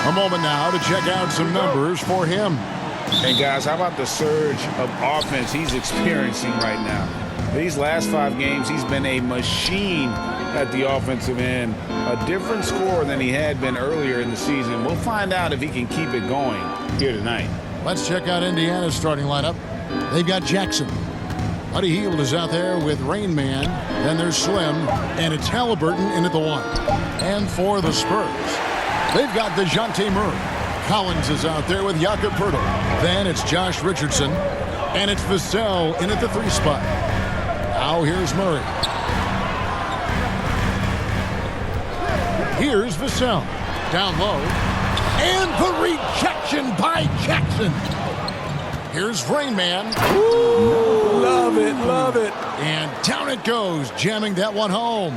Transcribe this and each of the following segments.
A moment now to check out some numbers for him. And guys, how about the surge of offense he's experiencing right now? These last 5 games, he's been a machine at the offensive end. A different scorer than he had been earlier in the season. We'll find out if he can keep it going here tonight. Let's check out Indiana's starting lineup. They've got Jackson. Buddy Hield is out there with Rain Man. Then there's Slim. And it's Halliburton in at the 1. And for the Spurs, they've got DeJounte Murray. Collins is out there with Jakob Poeltl. Then it's Josh Richardson. And it's Vassell in at the 3 spot. Now here's Murray. Here's Vassell. Down low. And the rejection by Jackson. Here's Rain Man. Ooh, love it, love it. And down it goes, jamming that one home.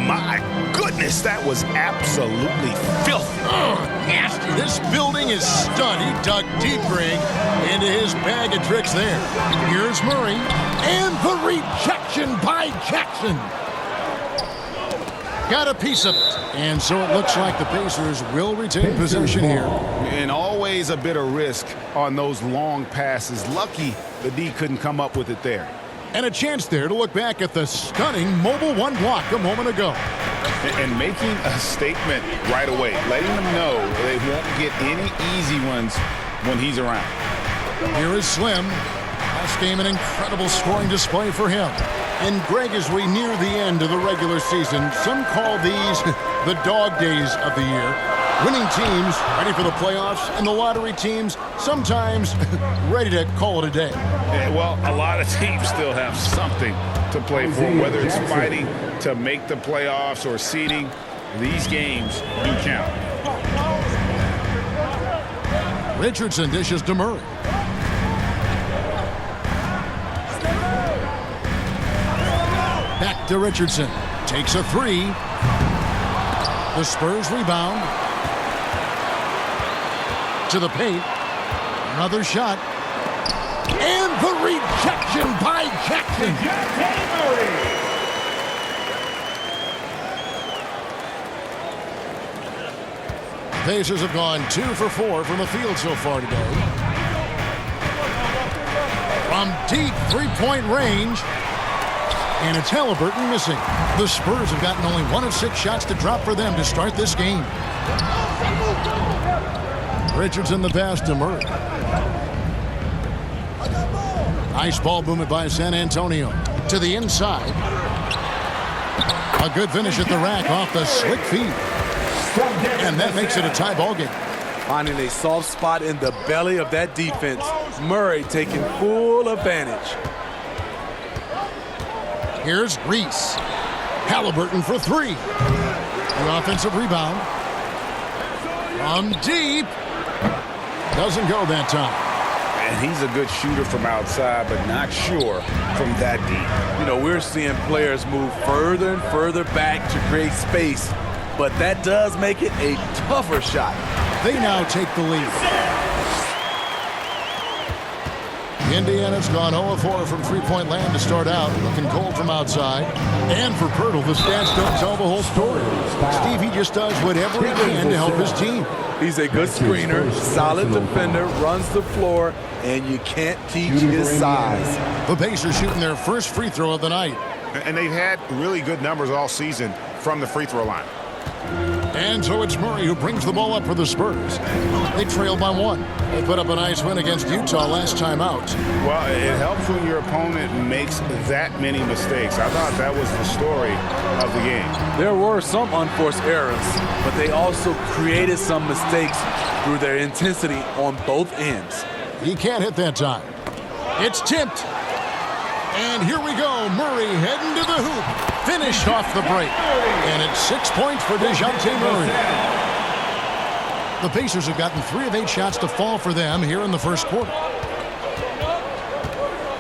My goodness, that was absolutely filthy. Nasty. This building is stunned. He dug deep, Greg, into his bag of tricks there. Here's Murray. And the rejection by Jackson. Got a piece of it. And so it looks like the Pacers will retain possession here. And always a bit of risk on those long passes. Lucky the D couldn't come up with it there. And a chance there to look back at the stunning mobile 1 block a moment ago. And making a statement right away, letting them know they won't get any easy ones when he's around. Here is Slim. Last game, an incredible scoring display for him. And Greg, as we near the end of the regular season, some call these the dog days of the year. Winning teams ready for the playoffs, and the lottery teams sometimes ready to call it a day. Yeah, well, a lot of teams still have something to play for, whether it's fighting to make the playoffs or seeding. These games do count. Richardson dishes to Murray. Back to Richardson. Takes a 3. The Spurs rebound. To the paint. Another shot. And the rejection by Jackson. The Pacers have gone 2 for 4 from the field so far today. From deep 3-point range. And it's Halliburton missing. The Spurs have gotten only 1 of 6 shots to drop for them to start this game. Richardson the pass to Murray. Nice ball movement by San Antonio. To the inside. A good finish at the rack off the slick feed. And that makes it a tie ball game. Finding a soft spot in the belly of that defense. Murray taking full advantage. Here's Reese. Halliburton for 3. The offensive rebound. From deep. Doesn't go that time. And he's a good shooter from outside, but not sure from that deep. You know, we're seeing players move further and further back to create space, but that does make it a tougher shot. They now take the lead. Indiana's gone 0-4 from 3-point land to start out, looking cold from outside. And for Poeltl, the stats don't tell the whole story. Steve, he just does whatever he can to help his team. He's a good screener, solid defender, runs the floor, and you can't teach his size. The Pacers shooting their first free throw of the night. And they've had really good numbers all season from the free throw line. And so it's Murray who brings the ball up for the Spurs. They trail by 1. They put up a nice win against Utah last time out. Well, it helps when your opponent makes that many mistakes. I thought that was the story of the game. There were some unforced errors, but they also created some mistakes through their intensity on both ends. He can't hit that time. It's tipped. And here we go. Murray heading to the hoop. Finished off the break. And it's 6 points for DeJounte Murray. The Pacers have gotten 3 of 8 shots to fall for them here in the first quarter.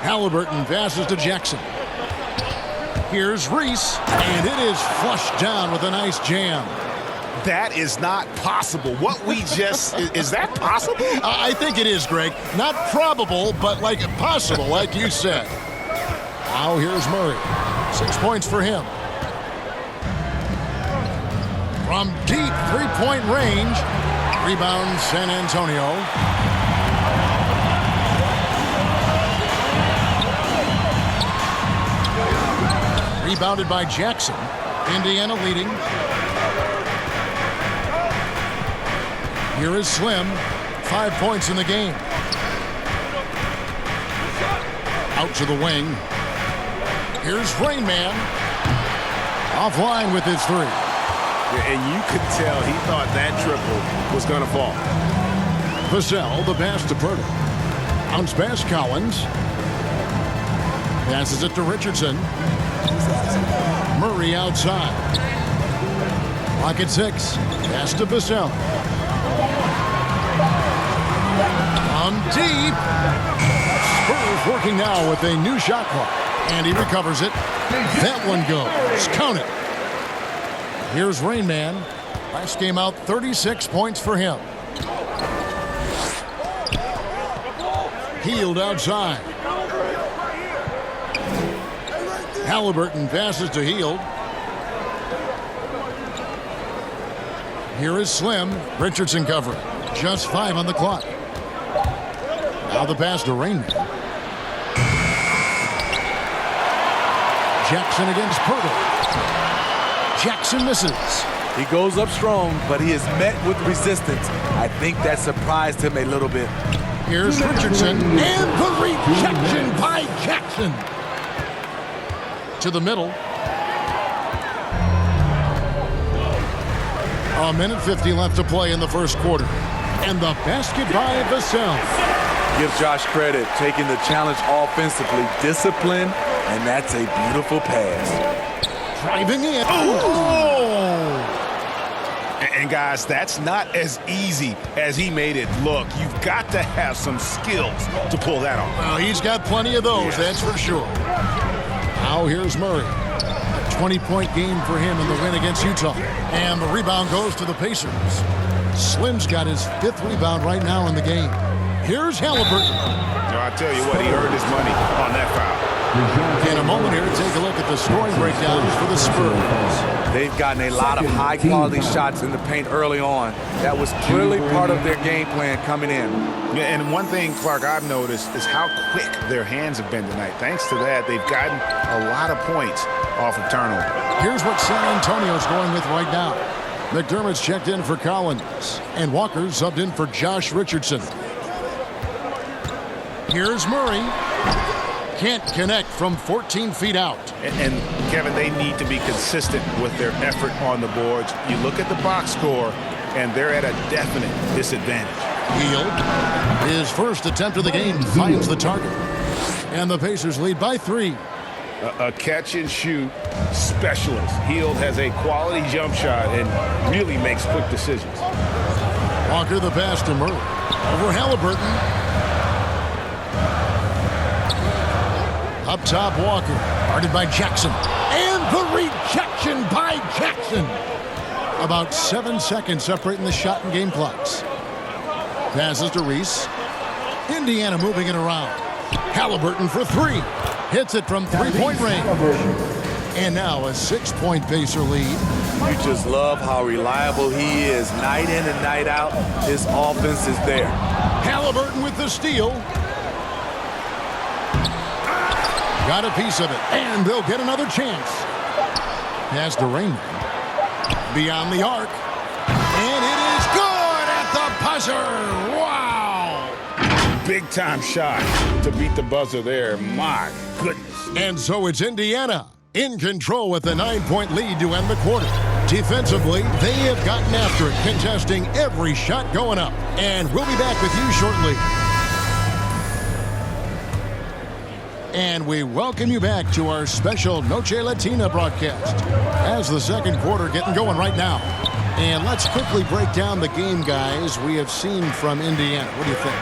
Halliburton passes to Jackson. Here's Reese. And it is flushed down with a nice jam. That is not possible. What we just... is that possible? I think it is, Greg. Not probable, but like possible, like you said. Now here's Murray. 6 points for him. From deep 3-point range. Rebound, San Antonio. Rebounded by Jackson. Indiana leading. Here is Slim. 5 points in the game. Out to the wing. Here's Rain Man. Offline with his three. And you could tell he thought that triple was going to fall. Vassell, the pass to Purtle. Bounce pass, Collins. Passes it to Richardson. Murray outside. Clock at 6. Pass to Vassell. On deep. Spurs working now with a new shot clock. And he recovers it. That one goes. Count it. Here's Rain Man. Last game out, 36 points for him. Hield outside. Halliburton passes to Hield. Here is Slim. Richardson covering. Just 5 on the clock. Now the pass to Rain Man. Jackson against Purtle. Jackson misses. He goes up strong, but he is met with resistance. I think that surprised him a little bit. Here's Richardson. And the rejection by Jackson. To the middle. A minute 50 left to play in the first quarter. And the basket by Vassell. Give Josh credit, taking the challenge offensively, discipline, and that's a beautiful pass. Driving in. Oh! And guys, that's not as easy as he made it look. You've got to have some skills to pull that off. Well, he's got plenty of those, that's for sure. Now here's Murray. A 20-point game for him in the win against Utah. And the rebound goes to the Pacers. Slim's got his 5th rebound right now in the game. Here's Halliburton. No, I tell you what, he earned his money on that foul. In a moment here, take a look at the scoring breakdowns for the Spurs. They've gotten a lot of high-quality shots in the paint early on. That was clearly part of their game plan coming in. Yeah, and one thing, Clark, I've noticed is how quick their hands have been tonight. Thanks to that, they've gotten a lot of points off of turnover. Here's what San Antonio's going with right now. McDermott's checked in for Collins, and Walker's subbed in for Josh Richardson. Here's Murray. Can't connect from 14 feet out. And Kevin, they need to be consistent with their effort on the boards. You look at the box score, and they're at a definite disadvantage. Hield, his first attempt of the game, finds the target. And the Pacers lead by 3. A catch-and-shoot specialist. Hield has a quality jump shot and really makes quick decisions. Walker the pass to Murray. Over Halliburton. Up top, Walker. Guarded by Jackson. And the rejection by Jackson. About 7 seconds separating the shot and game clocks. Passes to Reese. Indiana moving it around. Halliburton for 3. Hits it from 3-point range. And now a 6-point Pacer lead. You just love how reliable he is. Night in and night out, his offense is there. Halliburton with the steal. Got a piece of it, and they'll get another chance. Pass to Rain Man. Beyond the arc. And it is good at the buzzer. Wow! Big-time shot to beat the buzzer there. My goodness. And so it's Indiana in control with a 9-point lead to end the quarter. Defensively, they have gotten after it, contesting every shot going up. And we'll be back with you shortly. And we welcome you back to our special Noche Latina broadcast as the second quarter getting going right now. And let's quickly break down the game, guys, we have seen from Indiana. What do you think?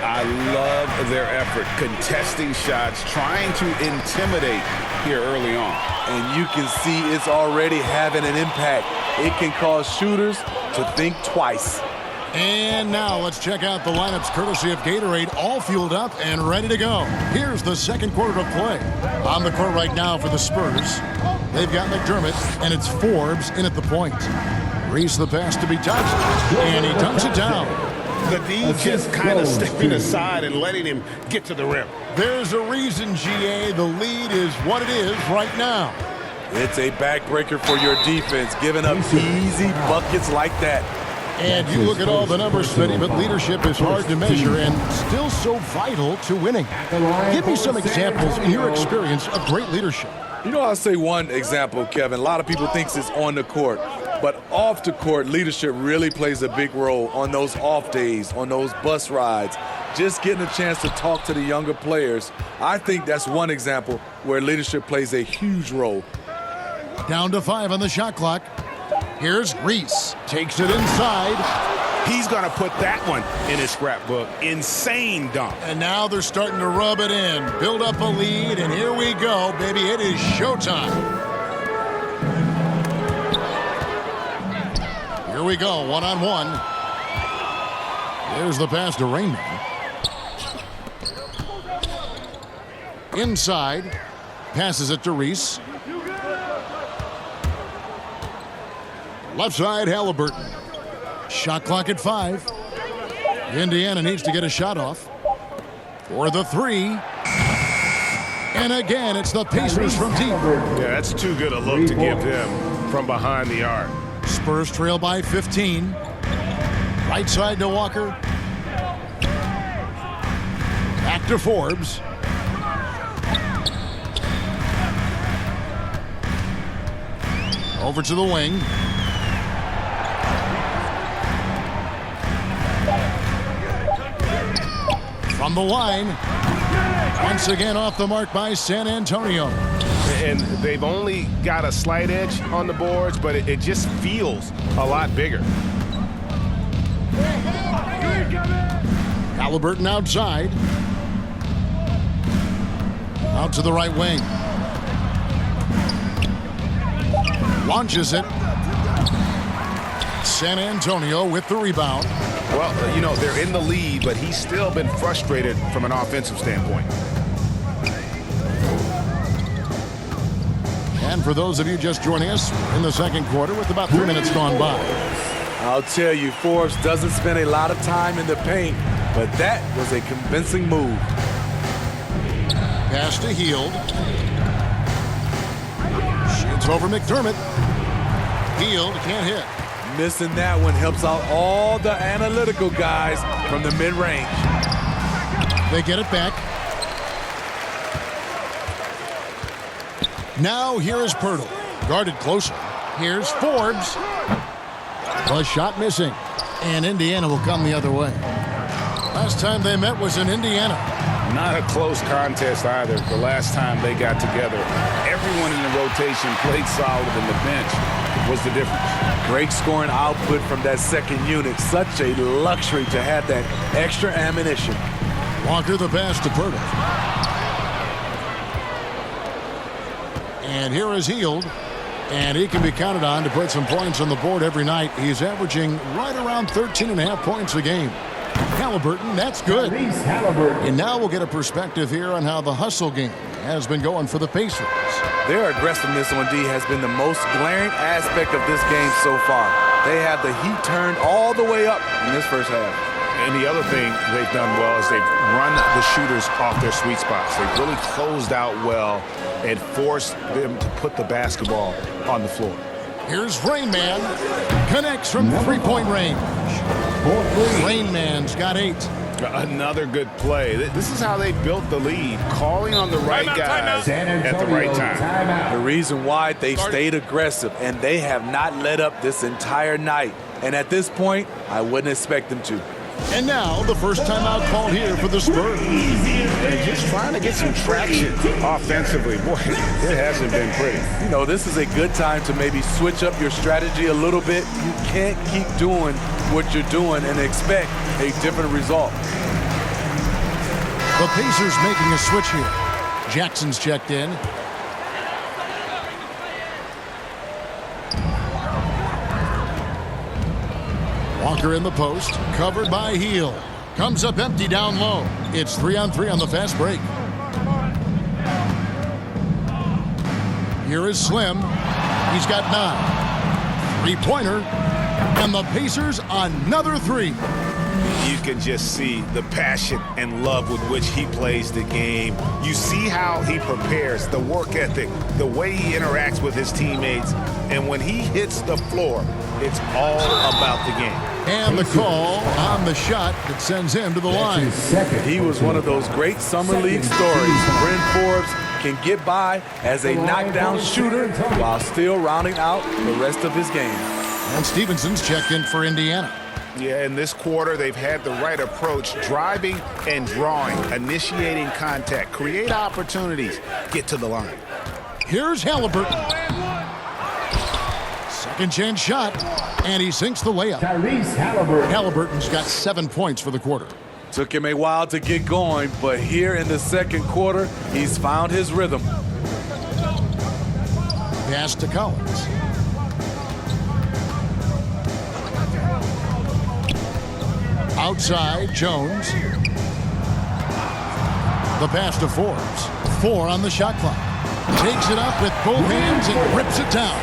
I love their effort, contesting shots, trying to intimidate here early on. And you can see it's already having an impact. It can cause shooters to think twice. And now let's check out the lineups courtesy of Gatorade, all fueled up and ready to go. Here's the second quarter of play. On the court right now for the Spurs, they've got McDermott, and it's Forbes in at the point. Reese the pass to be touched, and he dunks it down. The D just kind of stepping aside and letting him get to the rim. There's a reason, GA, the lead is what it is right now. It's a backbreaker for your defense, giving up easy buckets like that. And you look at all the numbers, Smitty, but leadership is hard to measure and still so vital to winning. Give me some examples in your experience of great leadership. You know, I'll say one example, Kevin. A lot of people think it's on the court, but off the court, leadership really plays a big role on those off days, on those bus rides, just getting a chance to talk to the younger players. I think that's one example where leadership plays a huge role. Down to 5 on the shot clock. Here's Reese. Takes it inside. He's going to put that one in his scrapbook. Insane dunk. And now they're starting to rub it in. Build up a lead, and here we go, baby. It is showtime. Here we go, one-on-one. There's the pass to Rainman. Inside. Passes it to Reese. Left side, Halliburton. Shot clock at 5. Indiana needs to get a shot off. For the 3. And again, it's the Pacers from deep. Yeah, that's too good a look to give him from behind the arc. Spurs trail by 15. Right side to Walker. Back to Forbes. Over to the wing. From the line. Once again off the mark by San Antonio. And they've only got a slight edge on the boards, but it just feels a lot bigger. Halliburton outside. Out to the right wing. Launches it. San Antonio with the rebound. Well, you know, they're in the lead, but he's still been frustrated from an offensive standpoint. And for those of you just joining us, we're in the second quarter with about 3 minutes gone by. I'll tell you, Forbes doesn't spend a lot of time in the paint, but that was a convincing move. Pass to Hield. Shoots over McDermott. Hield can't hit. Missing that one helps out all the analytical guys from the mid-range. They get it back. Now here is Pirtle. Guarded closer. Here's Forbes. The shot missing. And Indiana will come the other way. Last time they met was in Indiana. Not a close contest either. The last time they got together, everyone in the rotation played solid, and the bench was the difference. Great scoring output from that second unit. Such a luxury to have that extra ammunition. Walker the pass to Pirtle. And here is Hield. And he can be counted on to put some points on the board every night. He's averaging right around 13.5 points a game. Halliburton, that's good. And now we'll get a perspective here on how the hustle game has been going for the Pacers. Their aggressiveness on D has been the most glaring aspect of this game so far. They have the heat turned all the way up in this first half. And the other thing they've done well is they've run the shooters off their sweet spots. They've really closed out well and forced them to put the basketball on the floor. Here's Rainman. Connects from three-point range. Rainman's got 8. Another good play. This is how they built the lead, calling on the right guys at the right time. The reason why they've stayed aggressive, and they have not let up this entire night. And at this point, I wouldn't expect them to. And now the first timeout called here for the Spurs. And just trying to get some traction offensively. Boy, it hasn't been pretty. You know, this is a good time to maybe switch up your strategy a little bit. You can't keep doing what you're doing and expect a different result. The Pacers making a switch here. Jackson's checked in. Walker in the post, covered by Hield. Comes up empty down low. It's 3-on-3 on the fast break. Here is Slim. He's got 9. Three-pointer. And the Pacers another three. You can just see the passion and love with which he plays the game. You see how he prepares, the work ethic, the way he interacts with his teammates. And when he hits the floor, it's all about the game. And the call on the shot that sends him to the line. He was one of those great summer league stories. Bryn Forbes can get by as a knockdown shooter while still rounding out the rest of his game. And Stevenson's checked in for Indiana. Yeah, in this quarter, they've had the right approach, driving and drawing, initiating contact, create opportunities, get to the line. Here's Halliburton. Second chance shot, and he sinks the layup. Tyrese Halliburton. Halliburton's got 7 points for the quarter. Took him a while to get going, but here in the second quarter, he's found his rhythm. Pass to Collins. Outside, Jones. The pass to Forbes. 4 on the shot clock. Takes it up with both hands and rips it down.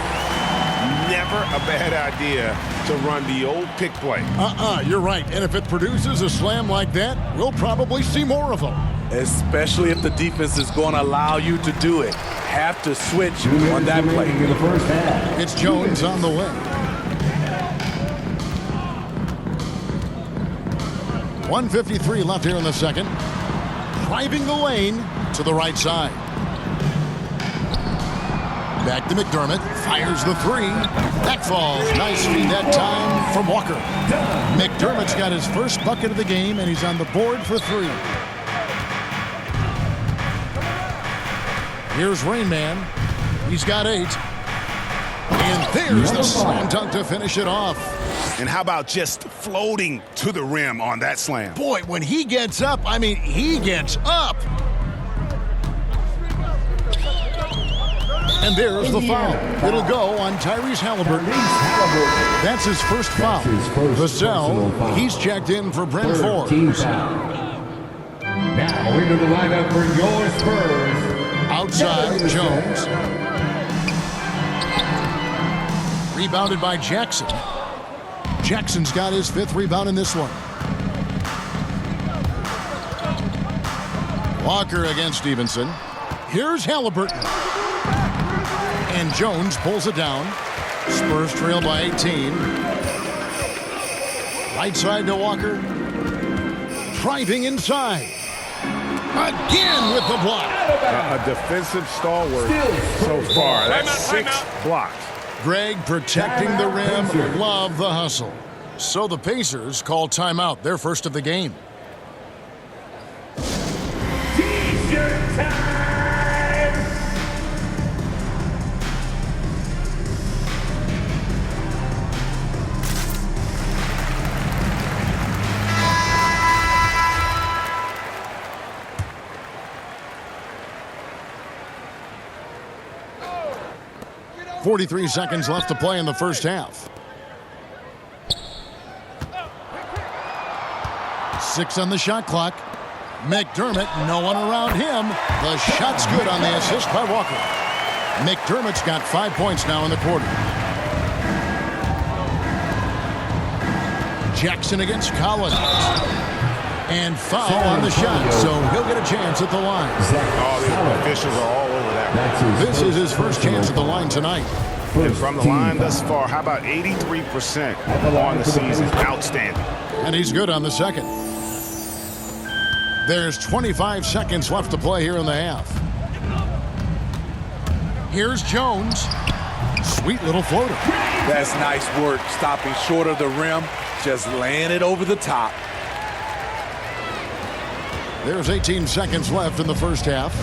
Never a bad idea to run the old pick play. You're right. And if it produces a slam like that, we'll probably see more of them. Especially if the defense is going to allow you to do it. Have to switch on that play. In the first half. It's Jones on the wing. 1:53 left here in the second. Driving the lane to the right side. Back to McDermott. Fires the three. That falls. Nice feed that time from Walker. McDermott's got his first bucket of the game, and he's on the board for 3. Here's Rain Man. He's got 8. And there's the slam dunk to finish it off. And how about just floating to the rim on that slam? Boy, when he gets up, I mean, he gets up. And there's the foul. It'll go on Tyrese Halliburton. That's his first foul. Vassell, he's checked in for Bryn Forbes. Now into the lineup for your Spurs. Outside, Jones. Rebounded by Jackson. Jackson's got his 5th rebound in this one. Walker against Stevenson. Here's Halliburton. And Jones pulls it down. Spurs trail by 18. Right side to Walker. Driving inside. Again with the block. A defensive stalwart so far. That's 6 blocks. Greg protecting the rim. Love the hustle. So the Pacers call timeout, their first of the game. T-shirt time. 43 seconds left to play in the first half. 6 on the shot clock. McDermott, no one around him. The shot's good on the assist by Walker. McDermott's got 5 points now in the quarter. Jackson against Collins. And foul on the shot, so he'll get a chance at the line. Oh, the officials are all over that. This is his first chance at the line tonight. And from the line thus far, how about 83% on the season? Outstanding. And he's good on the second. There's 25 seconds left to play here in the half. Here's Jones. Sweet little floater. That's nice work, stopping short of the rim, just laying it over the top. There's 18 seconds left in the first half.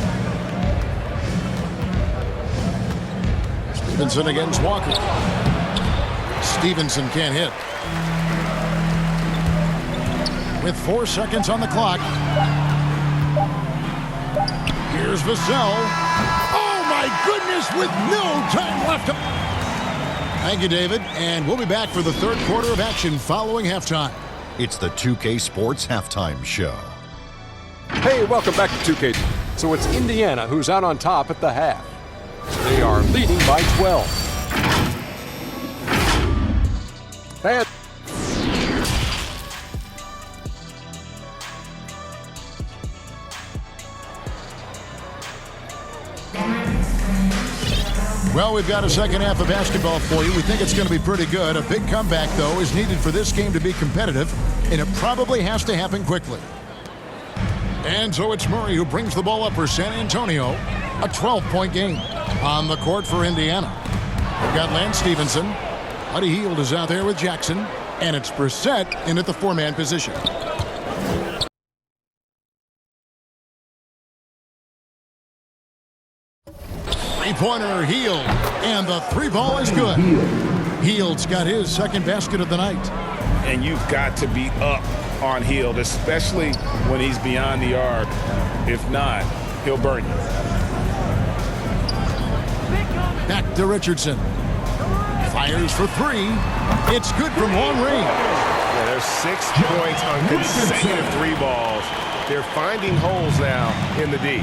Stevenson against Walker. Stevenson can't hit. With 4 seconds on the clock. Here's Vassell. Oh my goodness, with no time left. Thank you, David. And we'll be back for the third quarter of action following halftime. It's the 2K Sports Halftime Show. Hey, welcome back to 2K. So it's Indiana who's out on top at the half. They are leading by 12. And Well, we've got a second half of basketball for you. We think it's going to be pretty good. A big comeback, though, is needed for this game to be competitive, and it probably has to happen quickly. And so it's Murray who brings the ball up for San Antonio. A 12-point game on the court for Indiana. We've got Lance Stevenson. Buddy Hield is out there with Jackson. And it's Brissett in at the four-man position. Three-pointer, Hield. And the three ball is good. Hield's got his second basket of the night. And you've got to be up on Hield, especially when he's beyond the arc. If not, he'll burn you. Back to Richardson. Fires for three. It's good from long range. Yeah, there's 6 points on consecutive 3 balls. They're finding holes now in the D.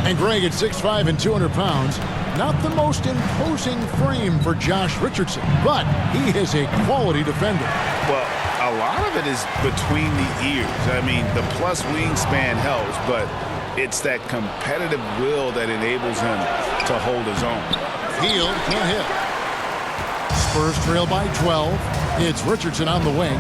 And Greg at 6'5" and 200 pounds. Not the most imposing frame for Josh Richardson, but he is a quality defender. Well, a lot of it is between the ears. I mean, the plus wingspan helps, but it's that competitive will that enables him to hold his own. Hield can't hit. Spurs trail by 12. It's Richardson on the wing.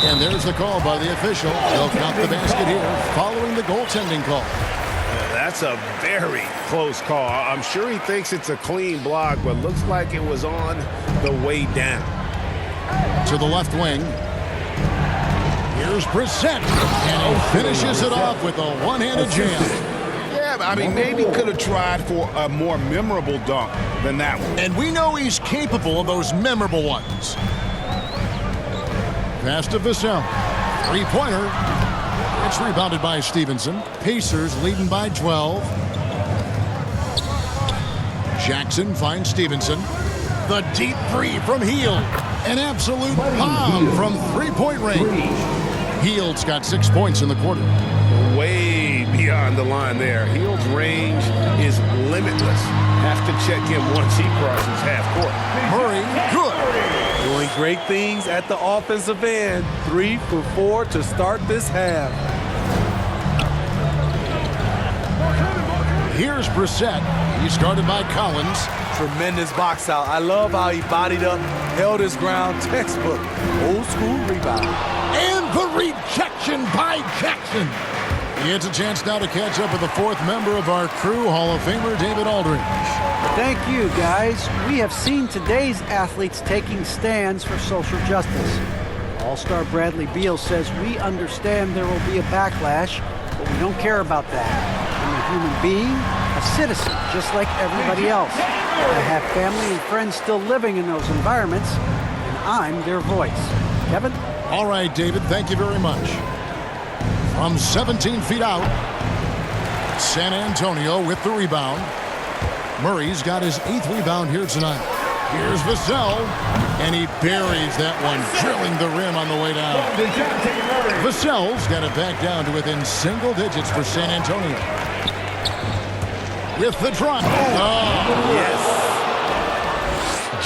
And there's the call by the official. They'll count the basket here following the goaltending call. That's a very close call. I'm sure he thinks it's a clean block, but looks like it was on the way down. To the left wing. Here's Brissett. And he finishes it off with a one-handed jam. Yeah, I mean, maybe could have tried for a more memorable dunk than that one. And we know he's capable of those memorable ones. Pass to Vassell. Three-pointer. It's rebounded by Stevenson. Pacers leading by 12. Jackson finds Stevenson. The deep three from Hield. An absolute bomb from three-point range. Hield's got 6 points in the quarter. Way beyond the line there. Hield's range is limitless. Have to check him once he crosses half court. Murray, good. Doing great things at the offensive end. 3 for 4 to start this half. Here's Brissett. He's guarded by Collins. Tremendous box out. I love how he bodied up, held his ground. Textbook. Old school rebound. And the rejection by Jackson. He gets a chance now to catch up with the fourth member of our crew, Hall of Famer David Aldridge. Thank you, guys. We have seen today's athletes taking stands for social justice. All-star Bradley Beal says we understand there will be a backlash, but we don't care about that. I'm a human being, a citizen, just like everybody else. I have family and friends still living in those environments, and I'm their voice. Kevin? All right, David, thank you very much. From 17 feet out, San Antonio with the rebound. Murray's got his 8th rebound here tonight. Here's Vassell, and he buries that one, drilling the rim on the way down. Vassell's got it back down to within single digits for San Antonio. With the drive. Oh. Yes.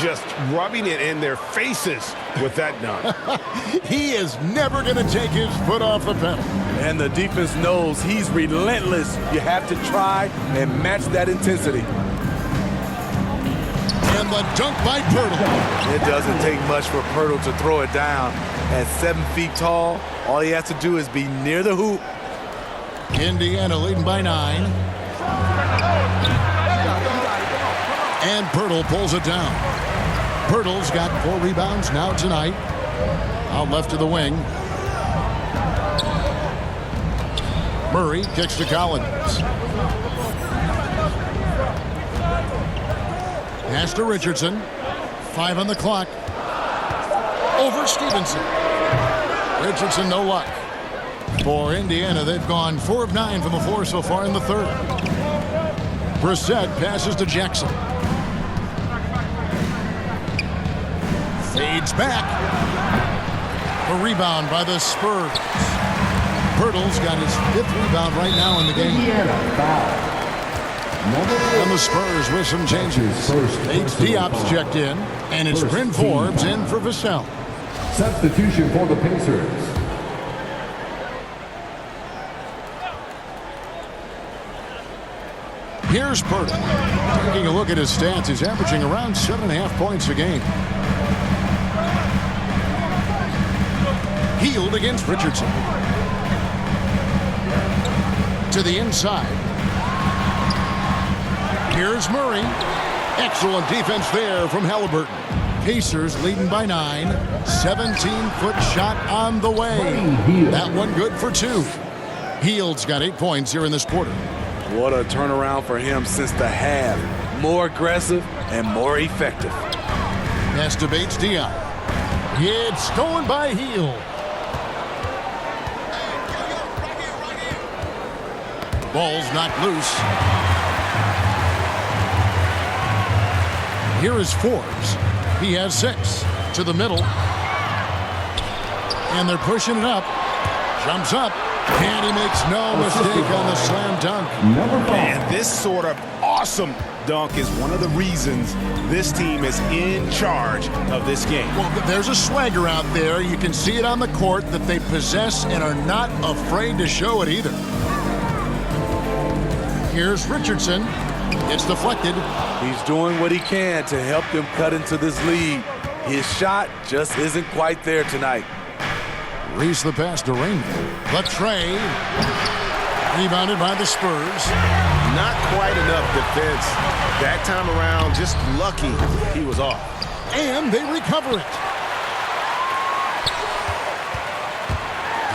Just rubbing it in their faces with that dunk. He is never going to take his foot off the pedal. And the defense knows he's relentless. You have to try and match that intensity. And the dunk by Pirtle. It doesn't take much for Pirtle to throw it down. At 7 feet tall, all he has to do is be near the hoop. Indiana leading by 9. And Pirtle pulls it down. Pirtle's got 4 rebounds now tonight. Out left to the wing. Murray kicks to Collins. Pass to Richardson. 5 on the clock. Over Stevenson. Richardson, no luck. For Indiana, they've gone 4 of 9 from the floor so far in the third. Brissett passes to Jackson. Fades back. A rebound by the Spurs. Pirtle's got his 5th rebound right now in the game. And the Spurs with some changes. Bates Diop's checked in, and it's Bryn Forbes in for Vassell. Substitution for the Pacers. Here's Purtle. Taking a look at his stats, he's averaging around 7.5 points a game. Hield against Richardson. To the inside. Here's Murray. Excellent defense there from Halliburton. Pacers leading by 9. 17-foot shot on the way. That one good for 2. Hield's got 8 points here in this quarter. What a turnaround for him since the half. More aggressive and more effective. Pass to Bates Diop. It's stolen by Hield. Ball's knocked loose. Here is Forbes. He has 6 to the middle. And they're pushing it up. Jumps up. And he makes no mistake on the slam dunk. And this sort of awesome dunk is one of the reasons this team is in charge of this game. Well, there's a swagger out there. You can see it on the court that they possess and are not afraid to show it either. Here's Richardson. It's deflected. He's doing what he can to help them cut into this lead. His shot just isn't quite there tonight. Reese the pass to Rainman. The trade. Rebounded by the Spurs. Not quite enough defense. That time around, just lucky he was off. And they recover it.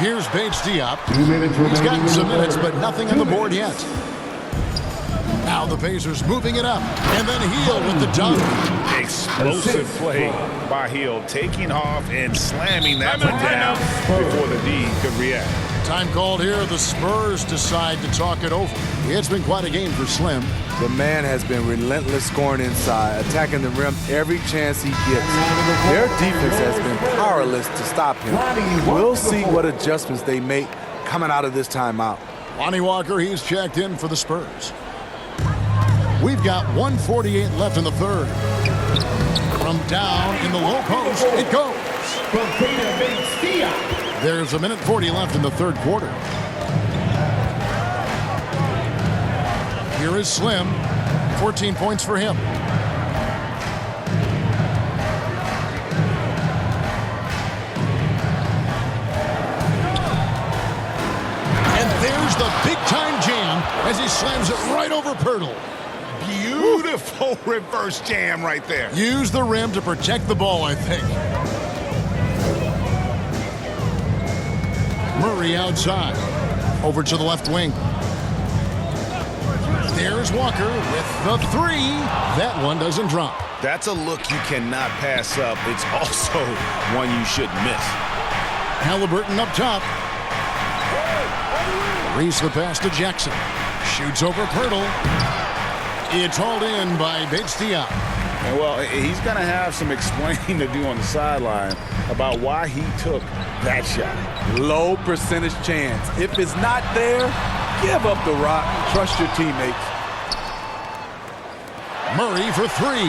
Here's Bates Diop. 2 minutes remaining. He's gotten some in the minutes, third. but nothing on the board yet. Now the Pacers moving it up. And then Hield with the dunk. Explosive play by Hield, taking off and slamming that one down before the D could react. Time called here. The Spurs decide to talk it over. It's been quite a game for Slim. The man has been relentless scoring inside, attacking the rim every chance he gets. Their defense has been powerless to stop him. We'll see what adjustments they make coming out of this timeout. Lonnie Walker, he's checked in for the Spurs. We've got 1:48 left in the third. From down in the low post, it goes. There's 1:40 left in the third quarter. Here is Slim. 14 points for him. And there's the big-time jam as he slams it right over Purtle. Beautiful reverse jam right there. Use the rim to protect the ball, I think. Murray outside. Over to the left wing. There's Walker with the 3. That one doesn't drop. That's a look you cannot pass up. It's also one you shouldn't miss. Halliburton up top. Reese the pass to Jackson. Shoots over Purtle. It's hauled in by Bates Diop. And well, he's going to have some explaining to do on the sideline about why he took that shot. Low percentage chance. If it's not there, give up the rock. Trust your teammates. Murray for 3.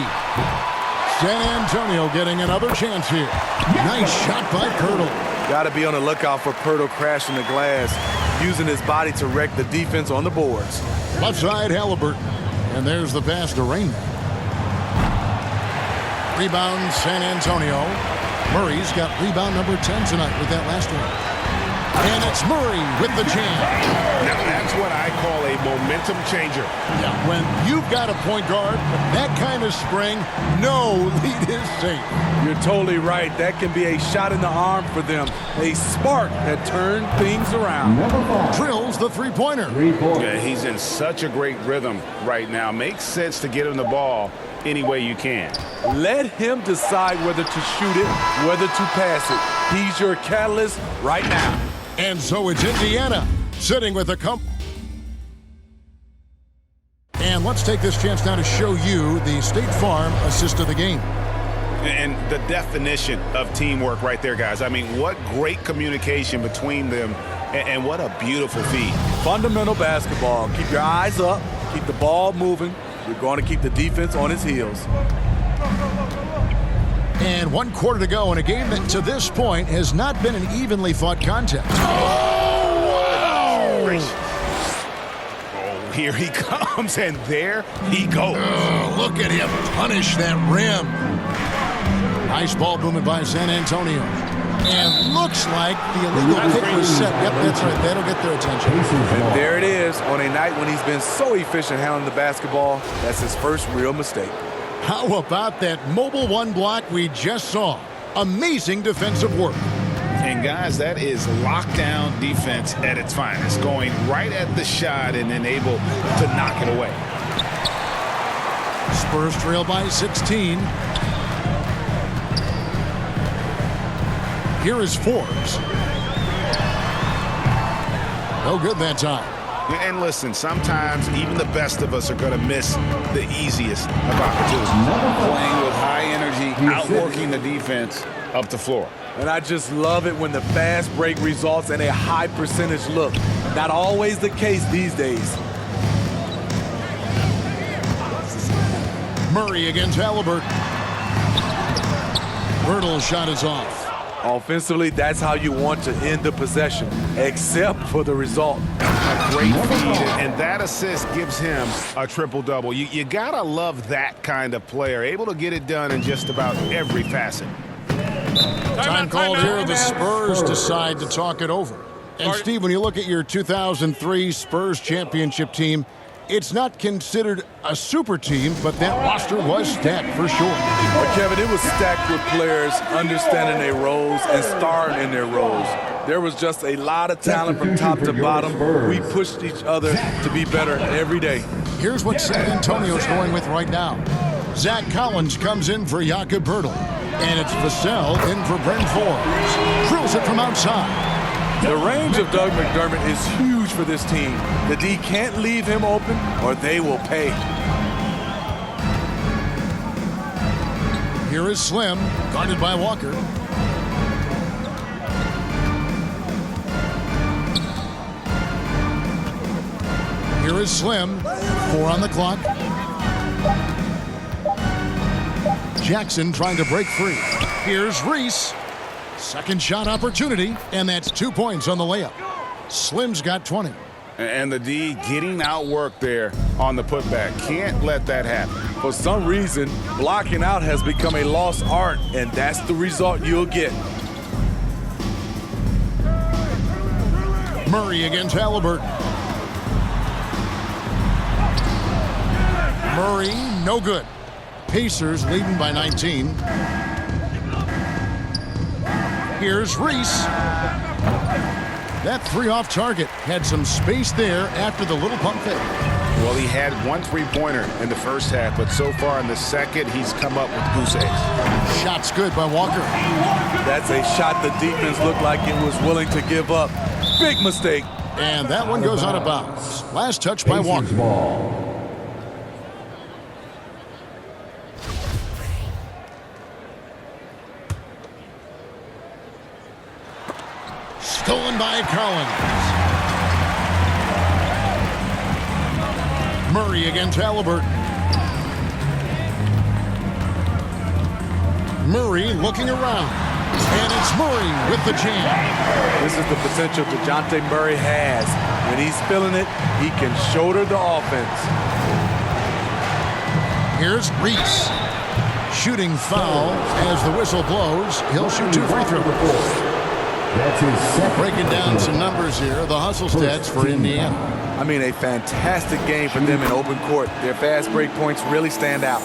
San Antonio getting another chance here. Nice shot by Purtle. Got to be on the lookout for Purtle crashing the glass, using his body to wreck the defense on the boards. Left side, Halliburton. And there's the pass to Rainman. Rebound, San Antonio. Murray's got rebound number 10 tonight with that last one. And it's Murray with the jam. Now that's what I call a momentum changer. Yeah, when you've got a point guard, that kind of spring, no lead is safe. You're totally right. That can be a shot in the arm for them. A spark that turned things around. Drills the three-pointer. Yeah, he's in such a great rhythm right now. Makes sense to get him the ball any way you can. Let him decide whether to shoot it, whether to pass it. He's your catalyst right now. And so it's Indiana sitting with a And let's take this chance now to show you the State Farm assist of the game. And the definition of teamwork right there, guys. I mean, what great communication between them, and what a beautiful feed. Fundamental basketball. Keep your eyes up, Keep the ball moving. You're going to keep the defense on its heels. And 1 quarter to go in a game that to this point has not been an evenly fought contest. Here he comes, and there he goes. Oh, look at him punish that rim. Nice ball movement by San Antonio. And looks like the illegal pick was set. Yep, that's right. That'll get their attention. And there it is on a night when he's been so efficient handling the basketball. That's his first real mistake. How about that mobile 1 block we just saw? Amazing defensive work. And guys, that is lockdown defense at its finest, going right at the shot and then able to knock it away. Spurs trail by 16. Here is Forbes. No good that time. And listen, sometimes even the best of us are going to miss the easiest of opportunities. Playing with high energy, outworking the defense up the floor. And I just love it when the fast break results in a high percentage look. Not always the case these days. Murray against Halliburton. Birtle's shot is off. Offensively, that's how you want to end the possession, except for the result. A great feed, and that assist gives him a triple-double. You gotta love that kind of player, able to get it done in just about every facet. Time called here. The Spurs decide to talk it over. And Steve, when you look at your 2003 Spurs championship team, it's not considered a super team, but that roster was stacked for sure. But Kevin, it was stacked with players understanding their roles and starring in their roles. There was just a lot of talent from top to bottom. We pushed each other to be better every day. Here's what San Antonio's going with right now. Zach Collins comes in for Jakob Poeltl. And it's Vassell in for Bryn Forbes. Drills it from outside. The range of Doug McDermott is huge for this team. The D can't leave him open or they will pay. Here is Slim, guarded by Walker. Here is Slim, 4 on the clock. Jackson trying to break free. Here's Reese. Second shot opportunity, and that's 2 points on the layup. Slim's got 20. And the D getting outworked there on the putback. Can't let that happen. For some reason, blocking out has become a lost art, and that's the result you'll get. Murray against Halliburton. Murray, no good. Pacers leading by 19. Here's Reese. That 3 off target had some space there after the little pump fake. Well, he had 1 3-pointer in the first half, but so far in the second, he's come up with goose eggs. Shot's good by Walker. That's a shot the defense looked like it was willing to give up. Big mistake. And that one goes out of bounds. Last touch by Walker. Ball. Stolen by Collins. Murray against Halliburton. Murray looking around. And it's Murray with the jam. This is the potential DeJounte Murray has. When he's feeling it, he can shoulder the offense. Here's Reese. Shooting foul as the whistle blows. He'll shoot 2 free throws. That's his second. Breaking down some numbers here. The hustle stats for Indiana. I mean, a fantastic game for them in open court. Their fast break points really stand out.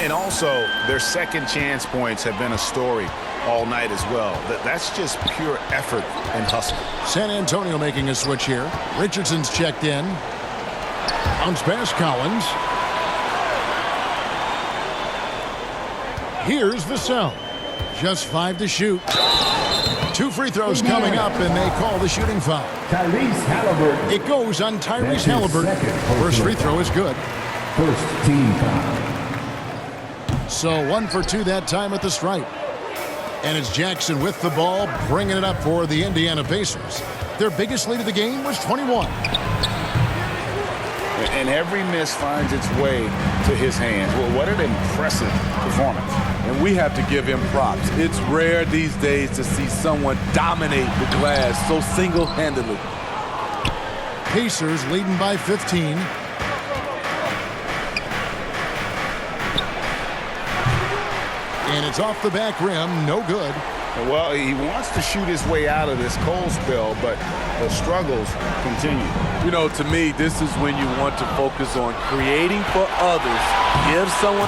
And also, their second chance points have been a story all night as well. That's just pure effort and hustle. San Antonio making a switch here. Richardson's checked in. Bounce pass Collins. Here's Vassell. Just 5 to shoot. 2 free throws coming up, and they call the shooting foul. Tyrese Halliburton. It goes on Tyrese Halliburton. First free throw is good. First team foul. So 1 for 2 that time at the stripe. And it's Jackson with the ball, bringing it up for the Indiana Pacers. Their biggest lead of the game was 21. And every miss finds its way to his hands. Well, what an impressive performance. And we have to give him props. It's rare these days to see someone dominate the glass so single-handedly. Pacers leading by 15. And it's off the back rim, no good. Well, he wants to shoot his way out of this cold spell, but the struggles continue. You know, to me, this is when you want to focus on creating for others. Give someone...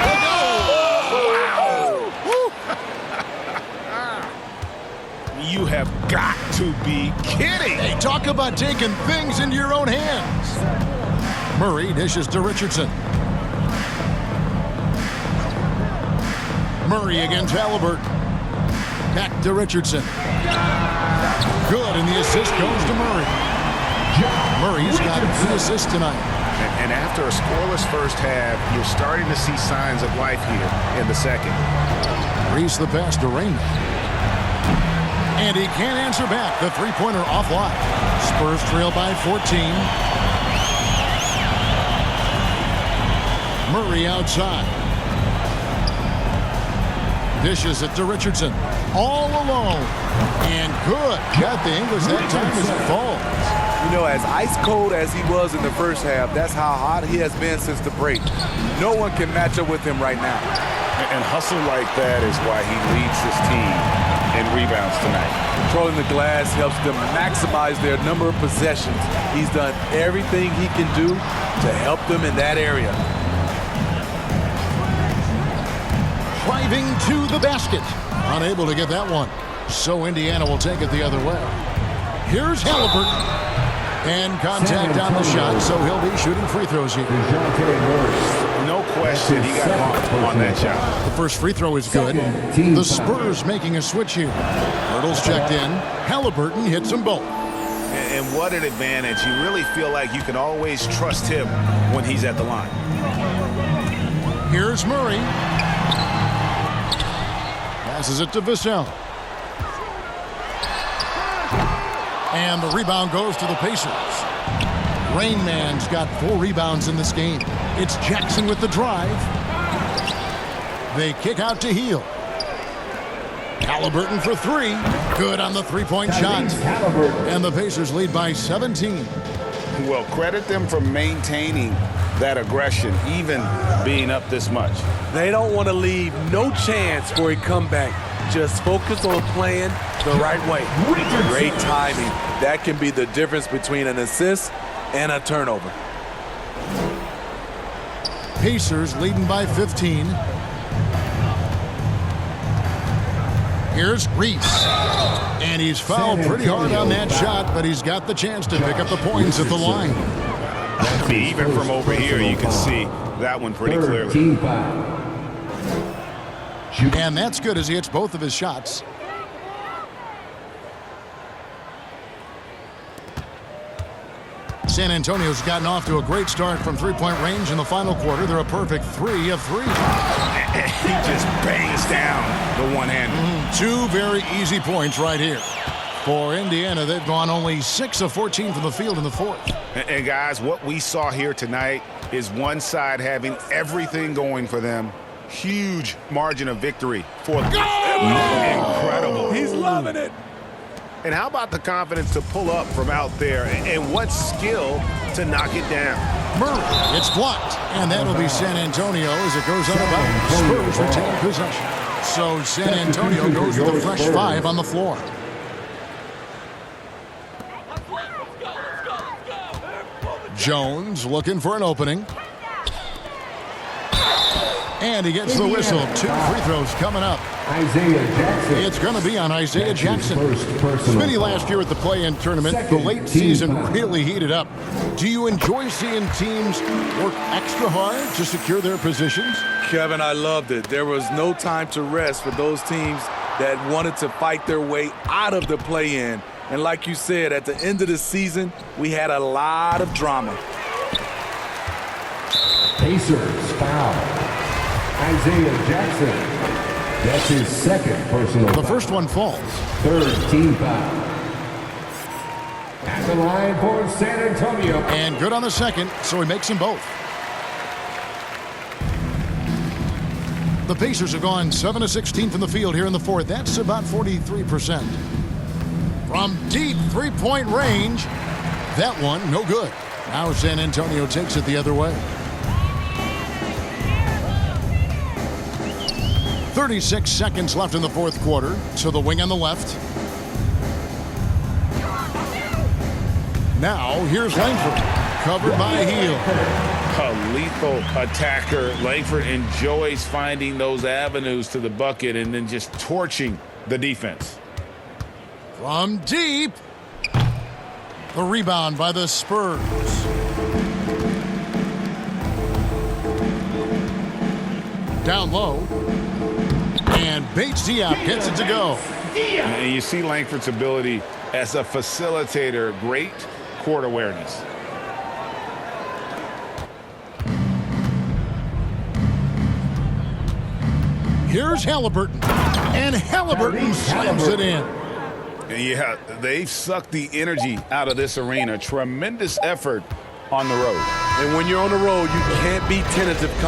You have got to be kidding. Hey, talk about taking things into your own hands. Murray dishes to Richardson. Murray against Halliburton. Back to Richardson. Good, and the assist goes to Murray. Murray's got 3 assists tonight. And after a scoreless first half, you're starting to see signs of life here in the second. Reese the pass to Raymond. And he can't answer back. The three-pointer offline. Spurs trail by 14. Murray outside. Dishes it to Richardson. All alone. And good. Got the English that time as it falls. You know, as ice cold as he was in the first half, that's how hot he has been since the break. No one can match up with him right now. And hustle like that is why he leads his team in rebounds tonight. Controlling the glass helps them maximize their number of possessions. He's done everything he can do to help them in that area. Driving to the basket. Unable to get that one. So Indiana will take it the other way. Here's Halliburton. And contact on the shot, so he'll be shooting free throws here. No question he got bumped on that shot. The first free throw is good. The Spurs making a switch here. Hurdles checked in. Halliburton hits them both. And what an advantage. You really feel like you can always trust him when he's at the line. Here's Murray. Passes it to Vassell. And the rebound goes to the Pacers. Rain Man's got 4 rebounds in this game. It's Jackson with the drive. They kick out to Hield. Halliburton for 3. Good on the three-point shot. And the Pacers lead by 17. Well, credit them for maintaining that aggression, even being up this much. They don't want to leave no chance for a comeback. Just focus on playing the right way. Great timing. That can be the difference between an assist and a turnover. Pacers leading by 15. Here's Reese. And he's fouled pretty hard on that shot, but he's got the chance to pick up the points at the line. Even from over here, you can see that one pretty clearly. And that's good as he hits both of his shots. San Antonio's gotten off to a great start from three-point range in the final quarter. They're a perfect 3 of 3. He just bangs down the one-hander. 2 very easy points right here. For Indiana, they've gone only 6 of 14 from the field in the fourth. And guys, what we saw here tonight is one side having everything going for them. Huge margin of victory for them. Incredible. He's loving it. And how about the confidence to pull up from out there, and what skill to knock it down. Murray, it's blocked, and that'll be San Antonio as it goes out of bounds. Spurs retain possession. So San Antonio goes with a fresh 5 on the floor. Jones looking for an opening. And he gets the whistle. 2 free throws coming up. Isaiah Jackson. It's going to be on Isaiah Jackson. Smitty last year at the play-in tournament, the late season really heated up. Do you enjoy seeing teams work extra hard to secure their positions? Kevin, I loved it. There was no time to rest for those teams that wanted to fight their way out of the play-in. And like you said, at the end of the season, we had a lot of drama. Pacers foul. Isaiah Jackson. That's his second personal The foul. first one falls. 3rd team foul. At the line for San Antonio. And good on the second, so he makes them both. The Pacers have gone 7 of 16 from the field here in the fourth. That's about 43%. From deep three-point range, that one no good. Now San Antonio takes it the other way. 36 seconds left in the fourth quarter. So the wing on the left. Now here's Langford, covered by Hield. A lethal attacker. Langford enjoys finding those avenues to the bucket and then just torching the defense. From deep. The rebound by the Spurs. Down low. And Bates Diop gets it to go. And you see Langford's ability as a facilitator. Great court awareness. Here's Halliburton. And Halliburton slams it in. And yeah, they've sucked the energy out of this arena. Tremendous effort on the road. And when you're on the road, you can't be tentative coming